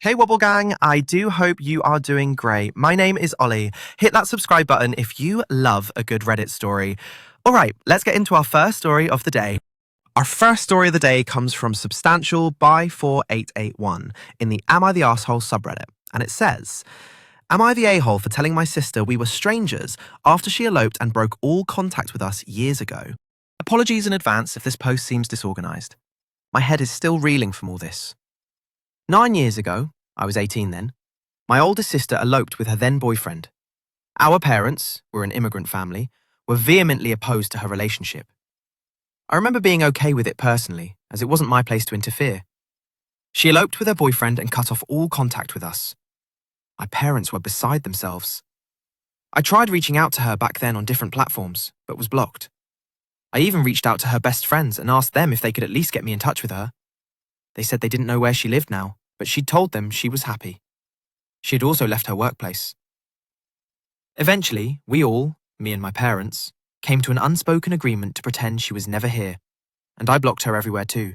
Hey Wobble Gang, I do hope you are doing great. My name is Ollie. Hit that subscribe button if you love a good Reddit story. Alright, let's get into our first story of the day. Our first story of the day comes from Substantial by 4881 in the Am I the Arsehole subreddit. And it says, Am I the a-hole for telling my sister we were strangers after she eloped and broke all contact with us years ago? Apologies in advance if this post seems disorganized. My head is still reeling from all this. 9 years ago, I was 18 then, my oldest sister eloped with her then boyfriend. Our parents, we're an immigrant family, were vehemently opposed to her relationship. I remember being okay with it personally, as it wasn't my place to interfere. She eloped with her boyfriend and cut off all contact with us. My parents were beside themselves. I tried reaching out to her back then on different platforms, but was blocked. I even reached out to her best friends and asked them if they could at least get me in touch with her. They said they didn't know where she lived now, but she'd told them she was happy. She had also left her workplace. Eventually, we all, me and my parents, came to an unspoken agreement to pretend she was never here, and I blocked her everywhere too.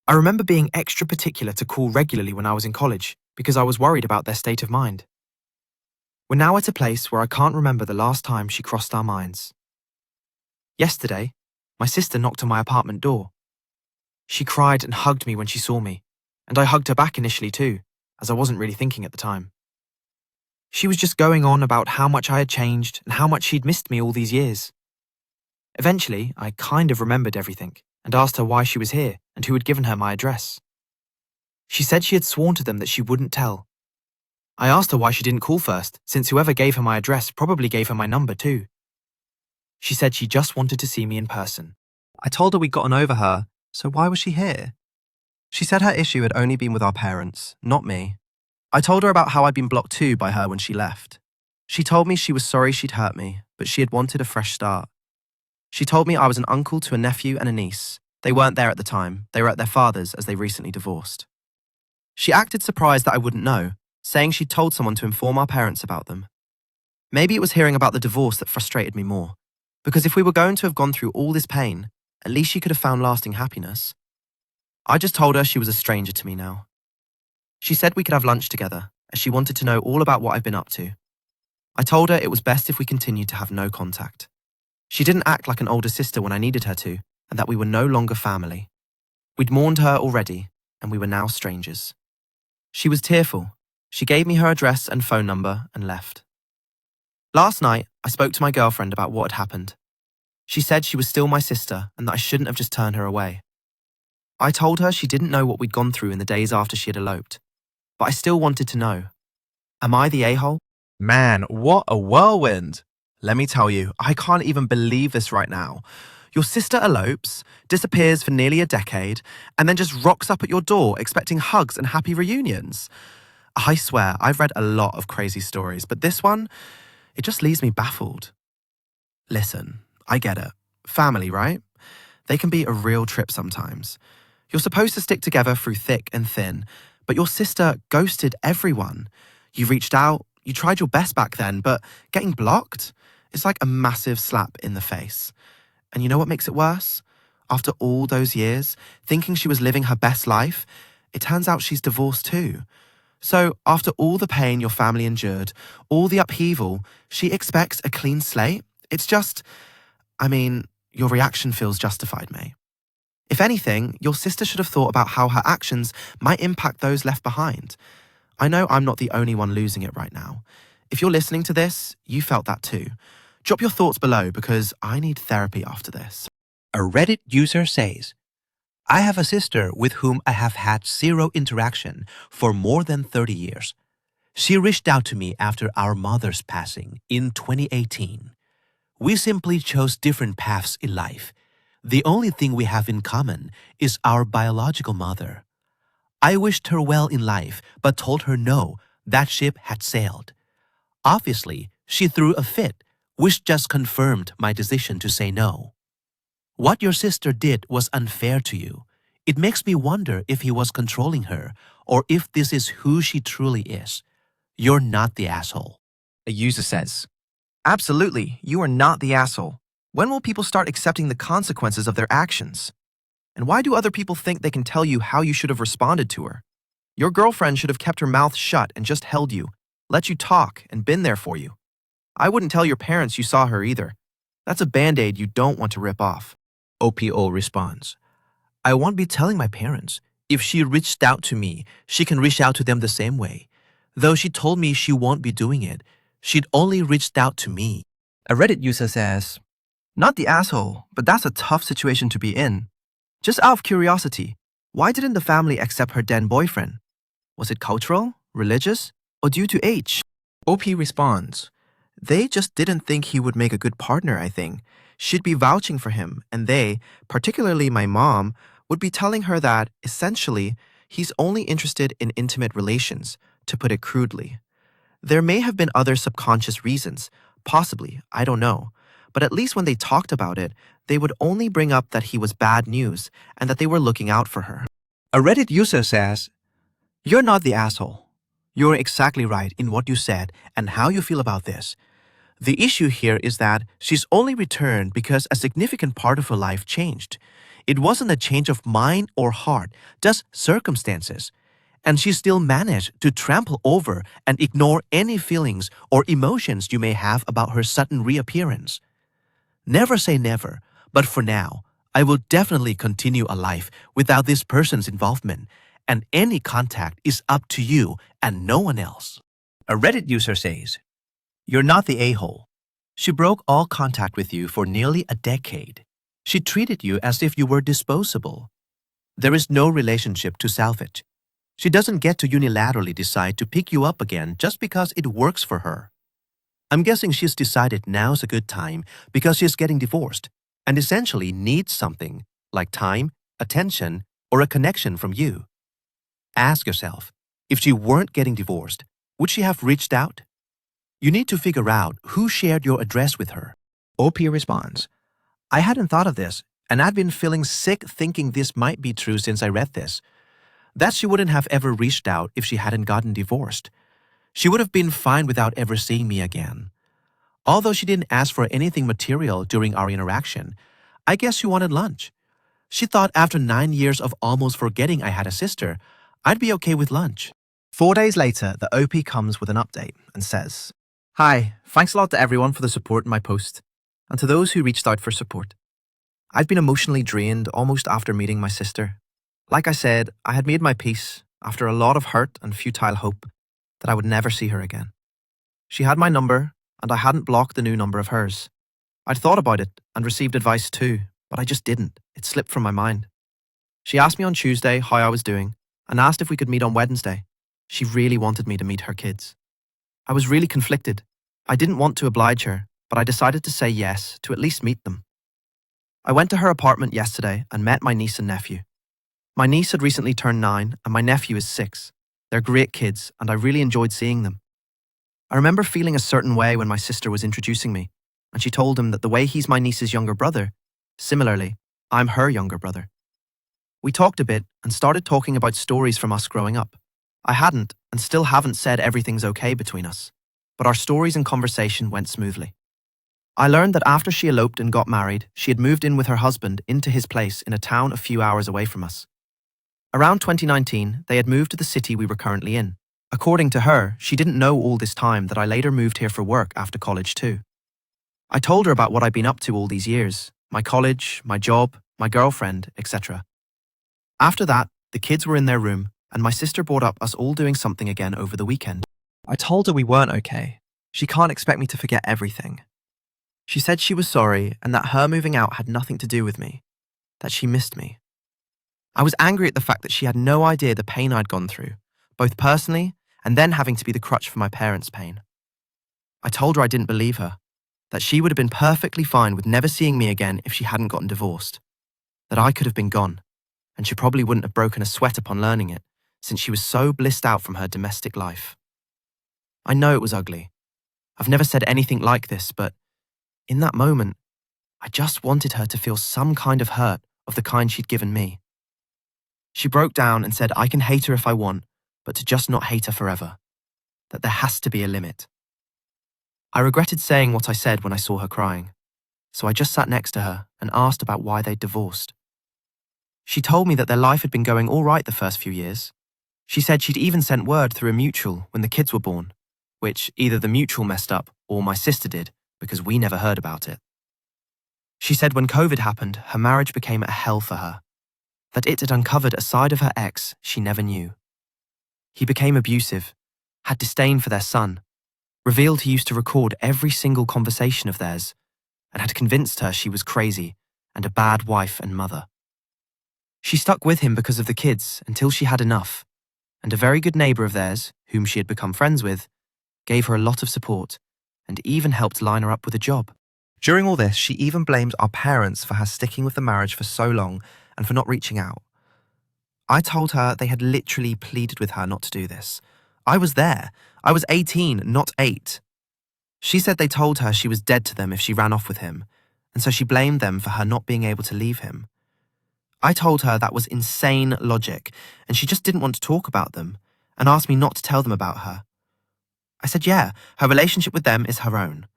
I remember being extra particular to call regularly when I was in college because I was worried about their state of mind. We're now at a place where I can't remember the last time she crossed our minds. Yesterday, my sister knocked on my apartment door. She cried and hugged me when she saw me, and I hugged her back initially too, as I wasn't really thinking at the time. She was just going on about how much I had changed and how much she'd missed me all these years. Eventually, I kind of remembered everything and asked her why she was here and who had given her my address. She said she had sworn to them that she wouldn't tell. I asked her why she didn't call first, since whoever gave her my address probably gave her my number too. She said she just wanted to see me in person. I told her we'd gotten over her, so why was she here? She said her issue had only been with our parents, not me. I told her about how I'd been blocked too by her when she left. She told me she was sorry she'd hurt me, but she had wanted a fresh start. She told me I was an uncle to a nephew and a niece. They weren't there at the time, they were at their father's as they recently divorced. She acted surprised that I wouldn't know, saying she'd told someone to inform our parents about them. Maybe it was hearing about the divorce that frustrated me more, because if we were going to have gone through all this pain, at least she could have found lasting happiness. I just told her she was a stranger to me now. She said we could have lunch together, as she wanted to know all about what I've been up to. I told her it was best if we continued to have no contact. She didn't act like an older sister when I needed her to, and that we were no longer family. We'd mourned her already, and we were now strangers. She was tearful. She gave me her address and phone number and left. Last night, I spoke to my girlfriend about what had happened. She said she was still my sister and that I shouldn't have just turned her away. I told her she didn't know what we'd gone through in the days after she had eloped, but I still wanted to know. Am I the a-hole? Man, what a whirlwind! Let me tell you, I can't even believe this right now. Your sister elopes, disappears for nearly a decade, and then just rocks up at your door expecting hugs and happy reunions. I swear, I've read a lot of crazy stories, but this one, it just leaves me baffled. Listen, I get it. Family, right? They can be a real trip sometimes. You're supposed to stick together through thick and thin, but your sister ghosted everyone. You reached out, you tried your best back then, but getting blocked? It's like a massive slap in the face. And you know what makes it worse? After all those years, thinking she was living her best life, it turns out she's divorced too. So after all the pain your family endured, all the upheaval, she expects a clean slate? It's just, your reaction feels justified, May. If anything, your sister should have thought about how her actions might impact those left behind. I know I'm not the only one losing it right now. If you're listening to this, you felt that too. Drop your thoughts below because I need therapy after this. A Reddit user says, I have a sister with whom I have had zero interaction for more than 30 years. She reached out to me after our mother's passing in 2018. We simply chose different paths in life. The only thing we have in common is our biological mother. I wished her well in life, but told her no, that ship had sailed. Obviously, she threw a fit, which just confirmed my decision to say no. What your sister did was unfair to you. It makes me wonder if he was controlling her, or if this is who she truly is. You're not the asshole. A user says, Absolutely, you are not the asshole. When will people start accepting the consequences of their actions? And why do other people think they can tell you how you should have responded to her? Your girlfriend should have kept her mouth shut and just held you, let you talk, and been there for you. I wouldn't tell your parents you saw her either. That's a band-aid you don't want to rip off. OPO responds, I won't be telling my parents. If she reached out to me, she can reach out to them the same way. Though she told me she won't be doing it, she'd only reached out to me. A Reddit user says, not the asshole, but that's a tough situation to be in. Just out of curiosity, why didn't the family accept her then boyfriend? Was it cultural, religious, or due to age? OP responds, they just didn't think he would make a good partner, I think. She'd be vouching for him, and they, particularly my mom, would be telling her that, essentially, he's only interested in intimate relations, to put it crudely. There may have been other subconscious reasons, possibly, I don't know, but at least when they talked about it, they would only bring up that he was bad news and that they were looking out for her. A Reddit user says, you're not the asshole. You're exactly right in what you said and how you feel about this. The issue here is that she's only returned because a significant part of her life changed. It wasn't a change of mind or heart, just circumstances. And she still managed to trample over and ignore any feelings or emotions you may have about her sudden reappearance. Never say never, but for now, I will definitely continue a life without this person's involvement, and any contact is up to you and no one else. A Reddit user says, you're not the a-hole. She broke all contact with you for nearly a decade. She treated you as if you were disposable. There is no relationship to salvage. She doesn't get to unilaterally decide to pick you up again just because it works for her. I'm guessing she's decided now's a good time because she's getting divorced and essentially needs something like time, attention, or a connection from you. Ask yourself, if she weren't getting divorced, would she have reached out? You need to figure out who shared your address with her. OP responds, I hadn't thought of this, and I've been feeling sick thinking this might be true since I read this. That she wouldn't have ever reached out if she hadn't gotten divorced. She would have been fine without ever seeing me again. Although she didn't ask for anything material during our interaction, I guess she wanted lunch. She thought after 9 years of almost forgetting I had a sister, I'd be okay with lunch. 4 days later, the OP comes with an update and says, hi, thanks a lot to everyone for the support in my post, and to those who reached out for support. I've been emotionally drained almost after meeting my sister. Like I said, I had made my peace after a lot of hurt and futile hope that I would never see her again. She had my number, and I hadn't blocked the new number of hers. I'd thought about it and received advice too, but I just didn't. It slipped from my mind. She asked me on Tuesday how I was doing and asked if we could meet on Wednesday. She really wanted me to meet her kids. I was really conflicted. I didn't want to oblige her, but I decided to say yes to at least meet them. I went to her apartment yesterday and met my niece and nephew. My niece had recently turned 9 and my nephew is 6. They're great kids and I really enjoyed seeing them. I remember feeling a certain way when my sister was introducing me, and she told him that the way he's my niece's younger brother, similarly, I'm her younger brother. We talked a bit and started talking about stories from us growing up. I hadn't and still haven't said everything's okay between us, but our stories and conversation went smoothly. I learned that after she eloped and got married, she had moved in with her husband into his place in a town a few hours away from us. Around 2019, they had moved to the city we were currently in. According to her, she didn't know all this time that I later moved here for work after college too. I told her about what I'd been up to all these years, my college, my job, my girlfriend, etc. After that, the kids were in their room, and my sister brought up us all doing something again over the weekend. I told her we weren't okay. She can't expect me to forget everything. She said she was sorry and that her moving out had nothing to do with me, that she missed me. I was angry at the fact that she had no idea the pain I'd gone through, both personally and then having to be the crutch for my parents' pain. I told her I didn't believe her, that she would have been perfectly fine with never seeing me again if she hadn't gotten divorced, that I could have been gone, and she probably wouldn't have broken a sweat upon learning it, since she was so blissed out from her domestic life. I know it was ugly. I've never said anything like this, but in that moment, I just wanted her to feel some kind of hurt of the kind she'd given me. She broke down and said I can hate her if I want, but to just not hate her forever. That there has to be a limit. I regretted saying what I said when I saw her crying, so I just sat next to her and asked about why they'd divorced. She told me that their life had been going all right the first few years. She said she'd even sent word through a mutual when the kids were born, which either the mutual messed up or my sister did because we never heard about it. She said when COVID happened, her marriage became a hell for her, that it had uncovered a side of her ex she never knew. He became abusive, had disdain for their son, revealed he used to record every single conversation of theirs, and had convinced her she was crazy and a bad wife and mother. She stuck with him because of the kids until she had enough, and a very good neighbour of theirs, whom she had become friends with, gave her a lot of support and even helped line her up with a job. During all this, she even blamed our parents for her sticking with the marriage for so long and for not reaching out. I told her they had literally pleaded with her not to do this. I was there. I was 18, not 8. She said they told her she was dead to them if she ran off with him, and so she blamed them for her not being able to leave him. I told her that was insane logic, and she just didn't want to talk about them, and asked me not to tell them about her. I said, yeah, her relationship with them is her own.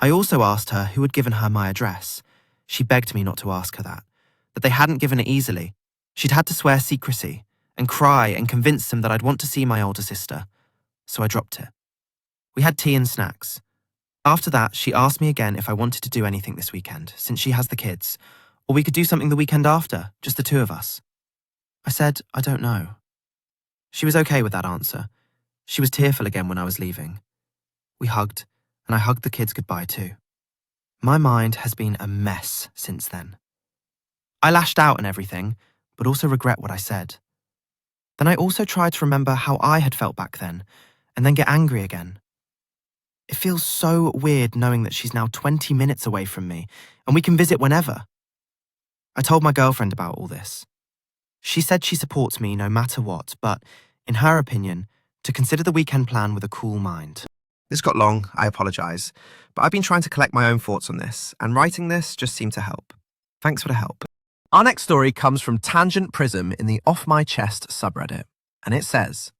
I also asked her who had given her my address. She begged me not to ask her that they hadn't given it easily. She'd had to swear secrecy, and cry and convince them that I'd want to see my older sister, so I dropped it. We had tea and snacks. After that, she asked me again if I wanted to do anything this weekend, since she has the kids, or we could do something the weekend after, just the two of us. I said, I don't know. She was okay with that answer. She was tearful again when I was leaving. We hugged, and I hugged the kids goodbye too. My mind has been a mess since then. I lashed out and everything, but also regret what I said. Then I also tried to remember how I had felt back then, and then get angry again. It feels so weird knowing that she's now 20 minutes away from me, and we can visit whenever. I told my girlfriend about all this. She said she supports me no matter what, but, in her opinion, to consider the weekend plan with a cool mind. This got long, I apologise, but I've been trying to collect my own thoughts on this, and writing this just seemed to help. Thanks for the help. Our next story comes from Tangent Prism in the Off My Chest subreddit, and it says,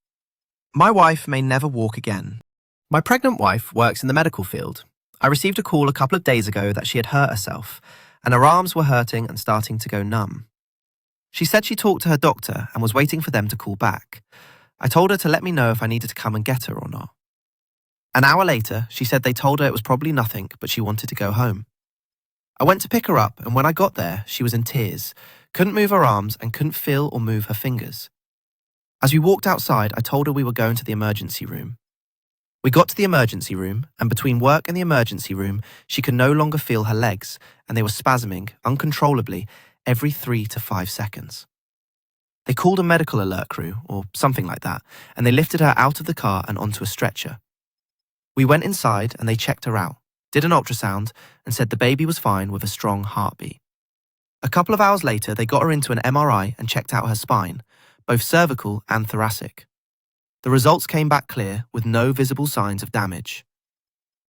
My wife may never walk again. My pregnant wife works in the medical field. I received a call a couple of days ago that she had hurt herself, and her arms were hurting and starting to go numb. She said she talked to her doctor and was waiting for them to call back. I told her to let me know if I needed to come and get her or not. An hour later, she said they told her it was probably nothing, but she wanted to go home. I went to pick her up, and when I got there, she was in tears, couldn't move her arms and couldn't feel or move her fingers. As we walked outside, I told her we were going to the emergency room. We got to the emergency room, and between work and the emergency room, she could no longer feel her legs, and they were spasming uncontrollably every 3 to 5 seconds. They called a medical alert crew, or something like that, and they lifted her out of the car and onto a stretcher. We went inside and they checked her out, did an ultrasound, and said the baby was fine with a strong heartbeat. A couple of hours later, they got her into an MRI and checked out her spine, both cervical and thoracic. The results came back clear with no visible signs of damage.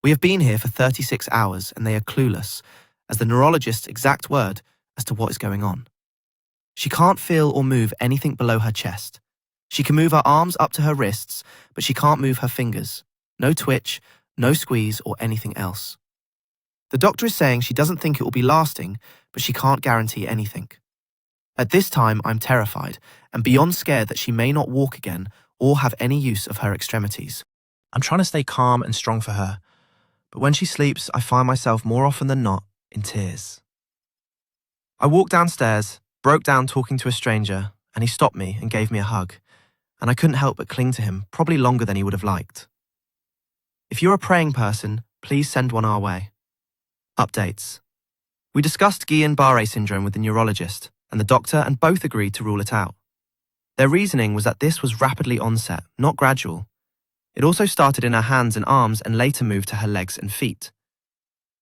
We have been here for 36 hours and they are clueless, as the neurologist's exact word as to what is going on. She can't feel or move anything below her chest. She can move her arms up to her wrists, but she can't move her fingers. No twitch, no squeeze, or anything else. The doctor is saying she doesn't think it will be lasting, but she can't guarantee anything. At this time, I'm terrified and beyond scared that she may not walk again or have any use of her extremities. I'm trying to stay calm and strong for her, but when she sleeps, I find myself more often than not in tears. I walked downstairs, broke down talking to a stranger, and he stopped me and gave me a hug, and I couldn't help but cling to him, probably longer than he would have liked. If you're a praying person, please send one our way. Updates. We discussed Guillain-Barré syndrome with the neurologist, and the doctor and both agreed to rule it out. Their reasoning was that this was rapidly onset, not gradual. It also started in her hands and arms and later moved to her legs and feet.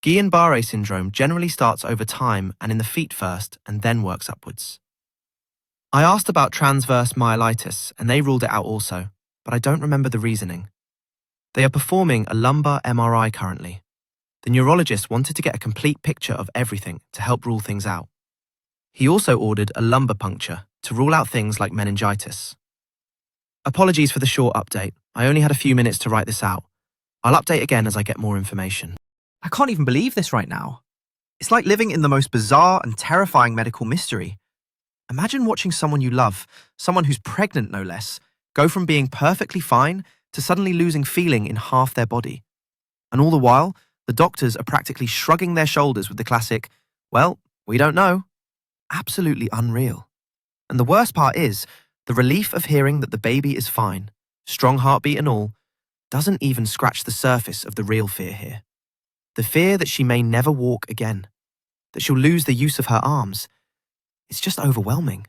Guillain-Barré syndrome generally starts over time and in the feet first and then works upwards. I asked about transverse myelitis and they ruled it out also, but I don't remember the reasoning. They are performing a lumbar MRI currently. The neurologist wanted to get a complete picture of everything to help rule things out. He also ordered a lumbar puncture to rule out things like meningitis. Apologies for the short update. I only had a few minutes to write this out. I'll update again as I get more information. I can't even believe this right now. It's like living in the most bizarre and terrifying medical mystery. Imagine watching someone you love, someone who's pregnant no less, go from being perfectly fine to suddenly losing feeling in half their body. And all the while, the doctors are practically shrugging their shoulders with the classic, "Well, we don't know." Absolutely unreal. And the worst part is, the relief of hearing that the baby is fine, strong heartbeat and all, doesn't even scratch the surface of the real fear here. The fear that she may never walk again, that she'll lose the use of her arms. It's just overwhelming.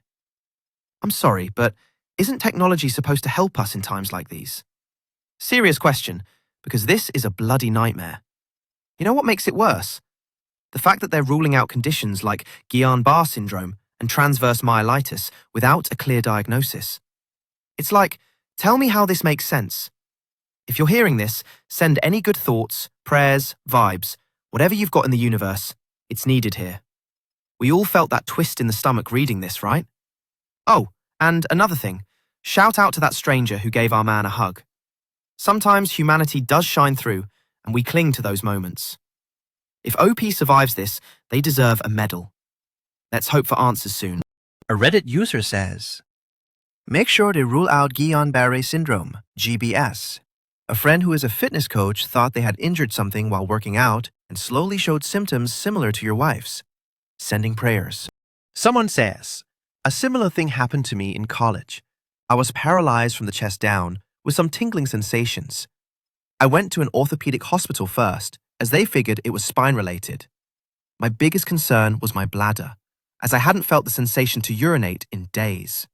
I'm sorry, but isn't technology supposed to help us in times like these? Serious question, because this is a bloody nightmare. You know what makes it worse? The fact that they're ruling out conditions like Guillain-Barré syndrome and transverse myelitis without a clear diagnosis. It's like, tell me how this makes sense. If you're hearing this, send any good thoughts, prayers, vibes, whatever you've got in the universe. It's needed here. We all felt that twist in the stomach reading this, right? Oh, and another thing. Shout out to that stranger who gave our man a hug. Sometimes humanity does shine through, and we cling to those moments. If OP survives this, they deserve a medal. Let's hope for answers soon. A Reddit user says, Make sure to rule out Guillain-Barré syndrome, GBS. A friend who is a fitness coach thought they had injured something while working out and slowly showed symptoms similar to your wife's. Sending prayers. Someone says, A similar thing happened to me in college. I was paralyzed from the chest down with some tingling sensations. I went to an orthopedic hospital first, as they figured it was spine-related. My biggest concern was my bladder, as I hadn't felt the sensation to urinate in days.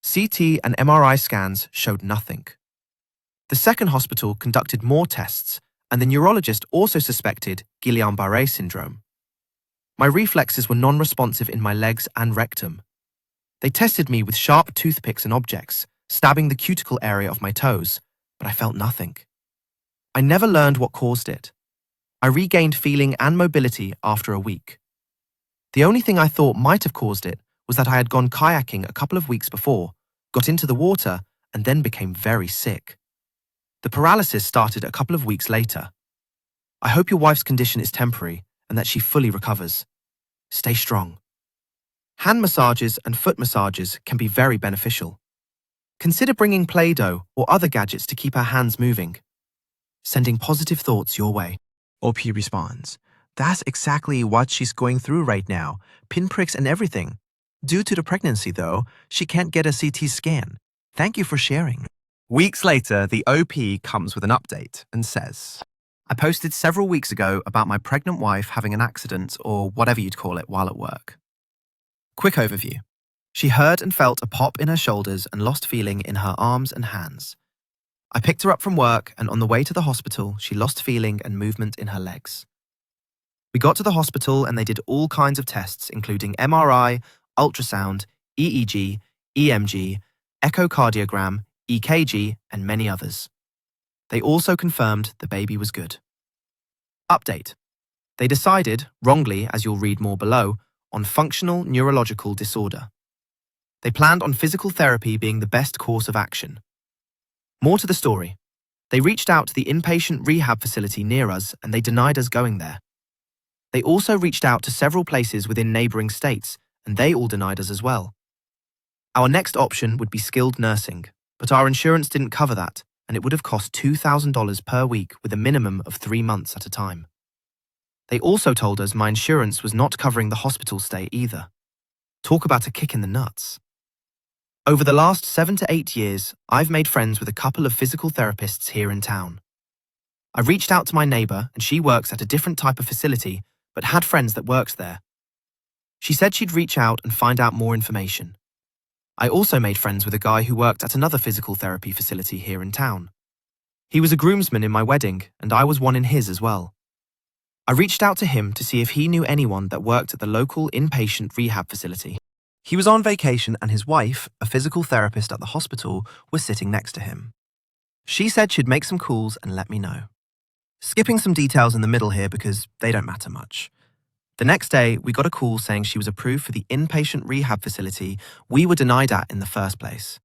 CT and MRI scans showed nothing. The second hospital conducted more tests, and the neurologist also suspected Guillain-Barré syndrome. My reflexes were non-responsive in my legs and rectum. They tested me with sharp toothpicks and objects, stabbing the cuticle area of my toes, but I felt nothing. I never learned what caused it. I regained feeling and mobility after a week. The only thing I thought might have caused it was that I had gone kayaking a couple of weeks before, got into the water, and then became very sick. The paralysis started a couple of weeks later. I hope your wife's condition is temporary and that she fully recovers. Stay strong. Hand massages and foot massages can be very beneficial. Consider bringing Play-Doh or other gadgets to keep her hands moving. Sending positive thoughts your way. OP responds, That's exactly what she's going through right now, pinpricks and everything. Due to the pregnancy, though, she can't get a CT scan. Thank you for sharing. Weeks later, the OP comes with an update and says, I posted several weeks ago about my pregnant wife having an accident or whatever you'd call it while at work. Quick overview. She heard and felt a pop in her shoulders and lost feeling in her arms and hands. I picked her up from work and on the way to the hospital, she lost feeling and movement in her legs. We got to the hospital and they did all kinds of tests, including MRI, ultrasound, EEG, EMG, echocardiogram, EKG, and many others. They also confirmed the baby was good. Update. They decided, wrongly as you'll read more below, on functional neurological disorder. They planned on physical therapy being the best course of action. More to the story. They reached out to the inpatient rehab facility near us and they denied us going there. They also reached out to several places within neighboring states and they all denied us as well. Our next option would be skilled nursing, but our insurance didn't cover that and it would have cost $2,000 per week with a minimum of 3 months at a time. They also told us my insurance was not covering the hospital stay either. Talk about a kick in the nuts. Over the last 7 to 8 years, I've made friends with a couple of physical therapists here in town. I reached out to my neighbor and she works at a different type of facility, but had friends that worked there. She said she'd reach out and find out more information. I also made friends with a guy who worked at another physical therapy facility here in town. He was a groomsman in my wedding and I was one in his as well. I reached out to him to see if he knew anyone that worked at the local inpatient rehab facility. He was on vacation and his wife, a physical therapist at the hospital, was sitting next to him. She said she'd make some calls and let me know. Skipping some details in the middle here because they don't matter much. The next day, we got a call saying she was approved for the inpatient rehab facility we were denied at in the first place.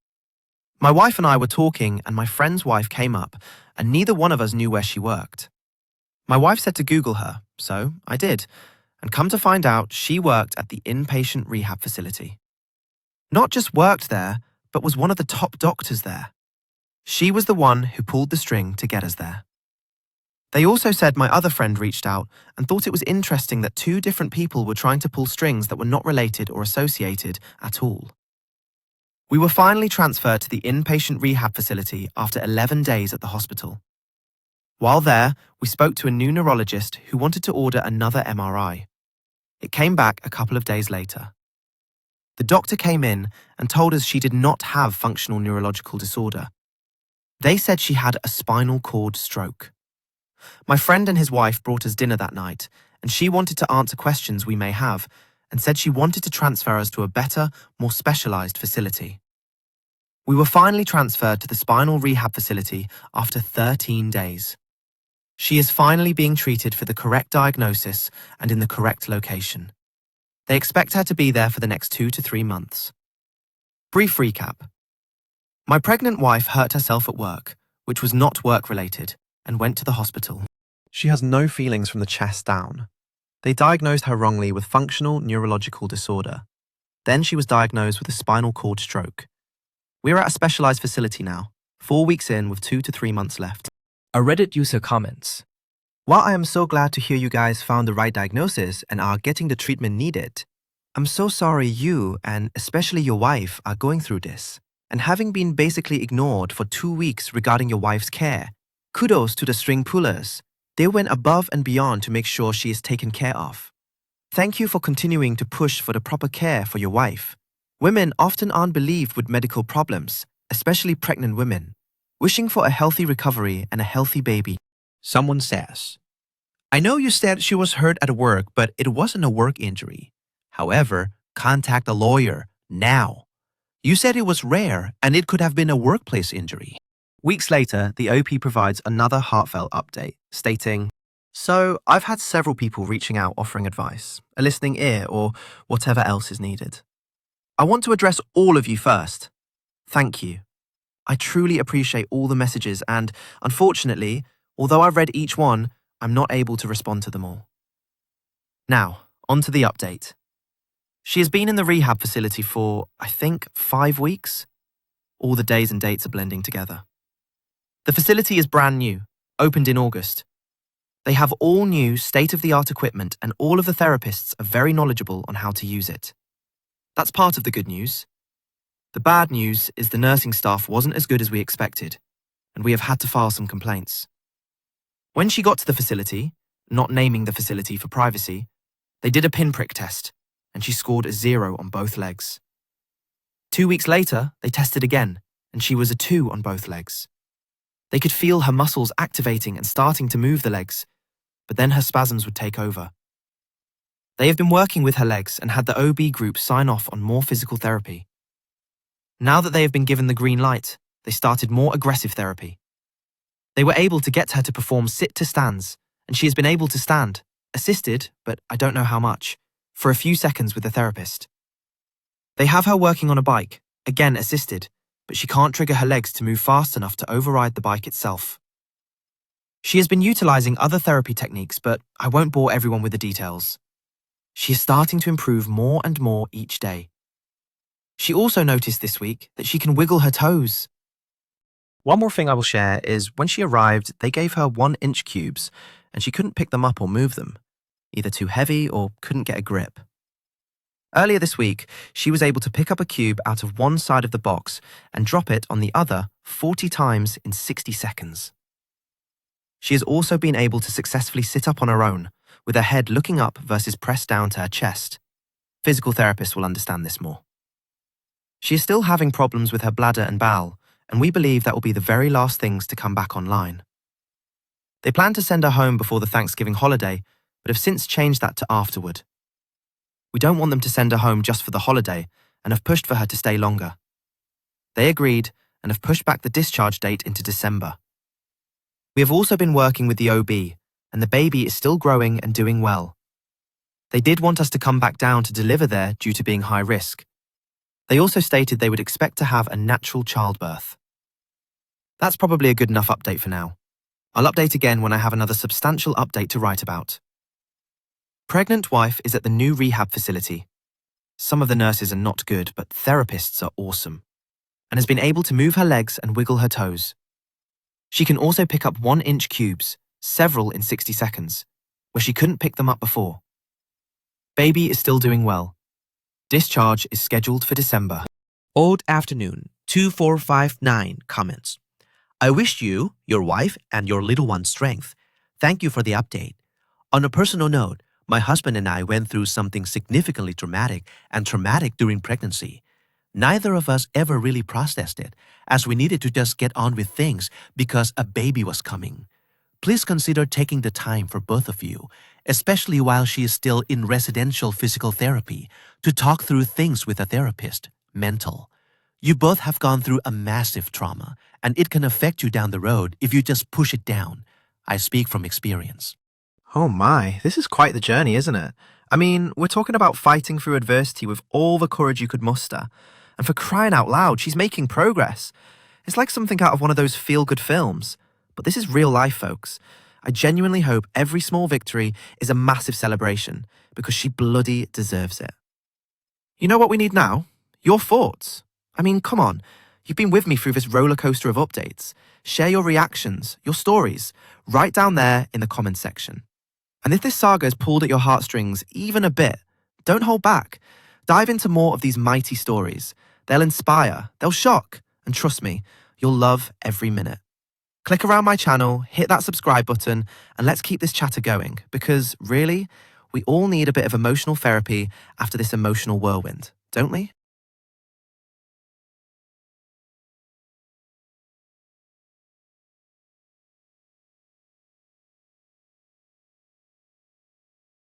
My wife and I were talking and my friend's wife came up and neither one of us knew where she worked. My wife said to Google her, so I did, and come to find out she worked at the inpatient rehab facility. Not just worked there, but was one of the top doctors there. She was the one who pulled the string to get us there. They also said my other friend reached out and thought it was interesting that 2 different people were trying to pull strings that were not related or associated at all. We were finally transferred to the inpatient rehab facility after 11 days at the hospital. While there, we spoke to a new neurologist who wanted to order another MRI. It came back a couple of days later. The doctor came in and told us she did not have functional neurological disorder. They said she had a spinal cord stroke. My friend and his wife brought us dinner that night, and she wanted to answer questions we may have, and said she wanted to transfer us to a better, more specialized facility. We were finally transferred to the spinal rehab facility after 13 days. She is finally being treated for the correct diagnosis and in the correct location. They expect her to be there for the next 2 to 3 months. Brief recap. My pregnant wife hurt herself at work, which was not work-related, and went to the hospital. She has no feelings from the chest down. They diagnosed her wrongly with functional neurological disorder. Then she was diagnosed with a spinal cord stroke. We're at a specialized facility now, 4 weeks in with 2 to 3 months left. A Reddit user comments, While I am so glad to hear you guys found the right diagnosis and are getting the treatment needed, I'm so sorry you, and especially your wife, are going through this. And having been basically ignored for 2 weeks regarding your wife's care, kudos to the string pullers. They went above and beyond to make sure she is taken care of. Thank you for continuing to push for the proper care for your wife. Women often aren't believed with medical problems, especially pregnant women. Wishing for a healthy recovery and a healthy baby. Someone says, I know you said she was hurt at work, but it wasn't a work injury. However, contact a lawyer now. You said it was rare and it could have been a workplace injury. Weeks later, the OP provides another heartfelt update, stating, So, I've had several people reaching out offering advice, a listening ear, or whatever else is needed. I want to address all of you first. Thank you. I truly appreciate all the messages and, unfortunately, although I've read each one, I'm not able to respond to them all. Now, on to the update. She has been in the rehab facility for, I think, 5 weeks. All the days and dates are blending together. The facility is brand new, opened in August. They have all new state-of-the-art equipment and all of the therapists are very knowledgeable on how to use it. That's part of the good news. The bad news is the nursing staff wasn't as good as we expected, and we have had to file some complaints. When she got to the facility, not naming the facility for privacy, they did a pinprick test, and she scored a 0 on both legs. 2 weeks later, they tested again, and she was a 2 on both legs. They could feel her muscles activating and starting to move the legs, but then her spasms would take over. They have been working with her legs and had the OB group sign off on more physical therapy. Now that they have been given the green light, they started more aggressive therapy. They were able to get her to perform sit-to-stands, and she has been able to stand, assisted, but I don't know how much, for a few seconds with the therapist. They have her working on a bike, again assisted, but she can't trigger her legs to move fast enough to override the bike itself. She has been utilizing other therapy techniques, but I won't bore everyone with the details. She is starting to improve more and more each day. She also noticed this week that she can wiggle her toes. One more thing I will share is when she arrived, they gave her 1-inch cubes and she couldn't pick them up or move them, either too heavy or couldn't get a grip. Earlier this week, she was able to pick up a cube out of one side of the box and drop it on the other 40 times in 60 seconds. She has also been able to successfully sit up on her own, with her head looking up versus pressed down to her chest. Physical therapists will understand this more. She is still having problems with her bladder and bowel, and we believe that will be the very last things to come back online. They plan to send her home before the Thanksgiving holiday, but have since changed that to afterward. We don't want them to send her home just for the holiday and have pushed for her to stay longer. They agreed and have pushed back the discharge date into December. We have also been working with the OB, and the baby is still growing and doing well. They did want us to come back down to deliver there due to being high risk. They also stated they would expect to have a natural childbirth. That's probably a good enough update for now. I'll update again when I have another substantial update to write about. Pregnant wife is at the new rehab facility. Some of the nurses are not good, but therapists are awesome. and has been able to move her legs and wiggle her toes. She can also pick up 1-inch cubes, several in 60 seconds, where she couldn't pick them up before. Baby is still doing well. Discharge is scheduled for December. Old Afternoon 2459 comments. I wish you, your wife, and your little one strength. Thank you for the update. On a personal note, my husband and I went through something significantly dramatic and traumatic during pregnancy. Neither of us ever really processed it, as we needed to just get on with things because a baby was coming. Please consider taking the time for both of you, especially while she is still in residential physical therapy, to talk through things with a therapist, mental. You both have gone through a massive trauma, and it can affect you down the road if you just push it down. I speak from experience. Oh my, this is quite the journey, isn't it? I mean, we're talking about fighting through adversity with all the courage you could muster. And for crying out loud, she's making progress. It's like something out of one of those feel-good films. But this is real life, folks. I genuinely hope every small victory is a massive celebration, because she bloody deserves it. You know what we need now? Your thoughts. I mean, come on. You've been with me through this roller coaster of updates. Share your reactions, your stories, right down there in the comments section. And if this saga has pulled at your heartstrings even a bit, don't hold back. Dive into more of these mighty stories. They'll inspire, they'll shock, and trust me, you'll love every minute. Click around my channel, hit that subscribe button, and let's keep this chatter going, because really, we all need a bit of emotional therapy after this emotional whirlwind, don't we?